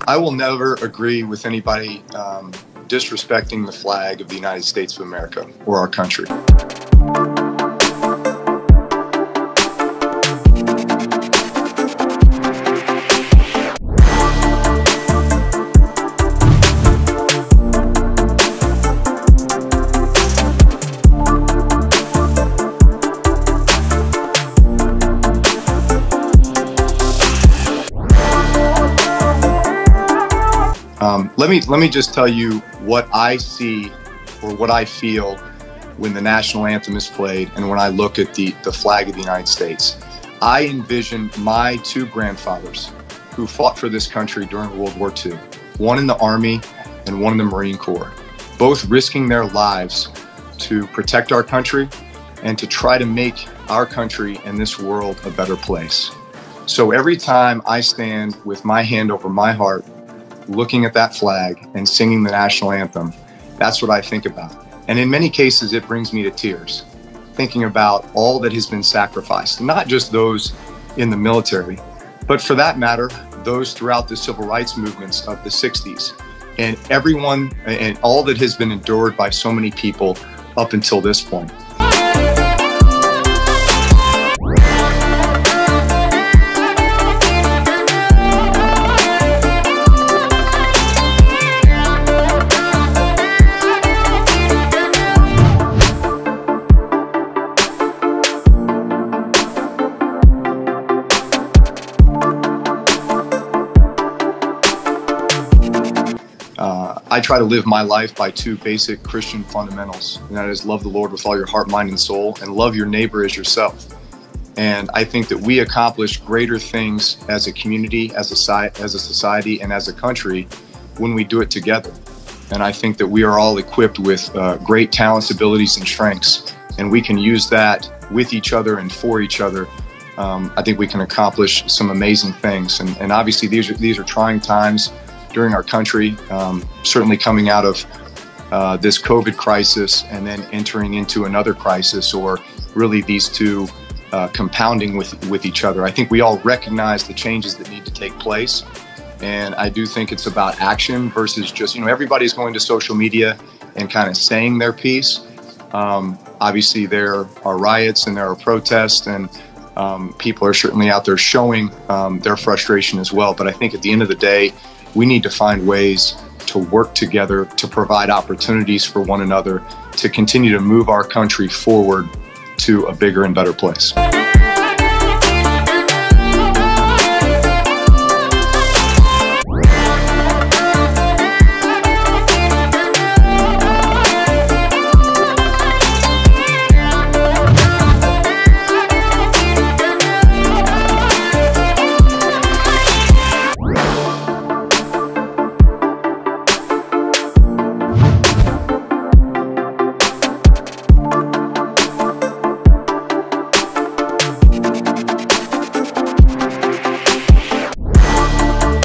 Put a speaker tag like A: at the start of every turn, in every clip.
A: I will never agree with anybody disrespecting the flag of the United States of America or our country. Let me just tell you what I see or what I feel when the national anthem is played and when I look at the flag of the United States. I envision my two grandfathers who fought for this country during World War II, one in the Army and one in the Marine Corps, both risking their lives to protect our country and to try to make our country and this world a better place. So every time I stand with my hand over my heart, looking at that flag and singing the national anthem, that's what I think about. And in many cases, it brings me to tears, thinking about all that has been sacrificed, not just those in the military, but for that matter, those throughout the civil rights movements of the 60s, and everyone and all that has been endured by so many people up until this point. I try to live my life by two basic Christian fundamentals, and that is love the Lord with all your heart, mind, and soul, and love your neighbor as yourself. And I think that we accomplish greater things as a community, as a society, and as a country when we do it together. And I think that we are all equipped with great talents, abilities, and strengths, and we can use that with each other and for each other. I think we can accomplish some amazing things. And obviously these are trying times during our country, certainly coming out of this COVID crisis and then entering into another crisis, or really these two compounding with each other. I think we all recognize the changes that need to take place. And I do think it's about action versus just, everybody's going to social media and kind of saying their piece. Obviously there are riots and there are protests, and people are certainly out there showing their frustration as well. But I think at the end of the day, we need to find ways to work together to provide opportunities for one another to continue to move our country forward to a bigger and better place.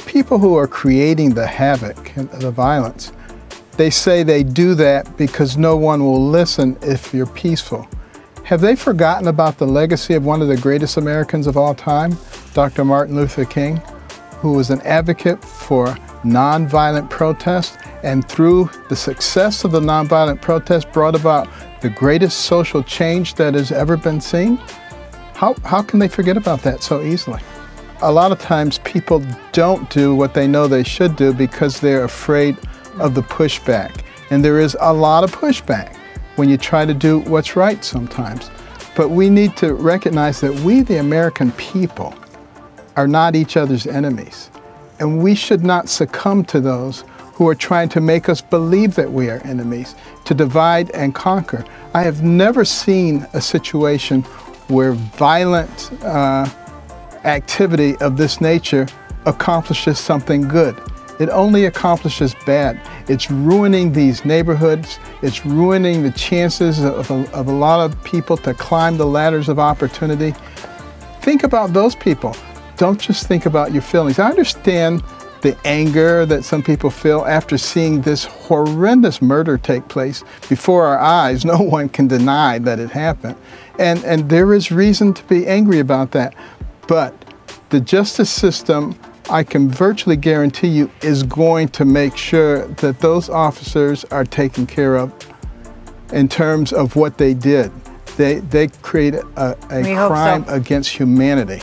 B: People who are creating the havoc and the violence, they say they do that because no one will listen if you're peaceful. Have they forgotten about the legacy of one of the greatest Americans of all time, Dr. Martin Luther King, who was an advocate for nonviolent protest, and through the success of the nonviolent protest brought about the greatest social change that has ever been seen? How can they forget about that so easily? A lot of times people don't do what they know they should do because they're afraid of the pushback. And there is a lot of pushback when you try to do what's right sometimes. But we need to recognize that we, the American people, are not each other's enemies. And we should not succumb to those who are trying to make us believe that we are enemies, to divide and conquer. I have never seen a situation where violent activity of this nature accomplishes something good. It only accomplishes bad. It's ruining these neighborhoods. It's ruining the chances of a lot of people to climb the ladders of opportunity. Think about those people. Don't just think about your feelings. I understand the anger that some people feel after seeing this horrendous murder take place before our eyes. No one can deny that it happened. And there is reason to be angry about that. But the justice system I can virtually guarantee you is going to make sure that those officers are taken care of in terms of what they did. They created a crime against humanity.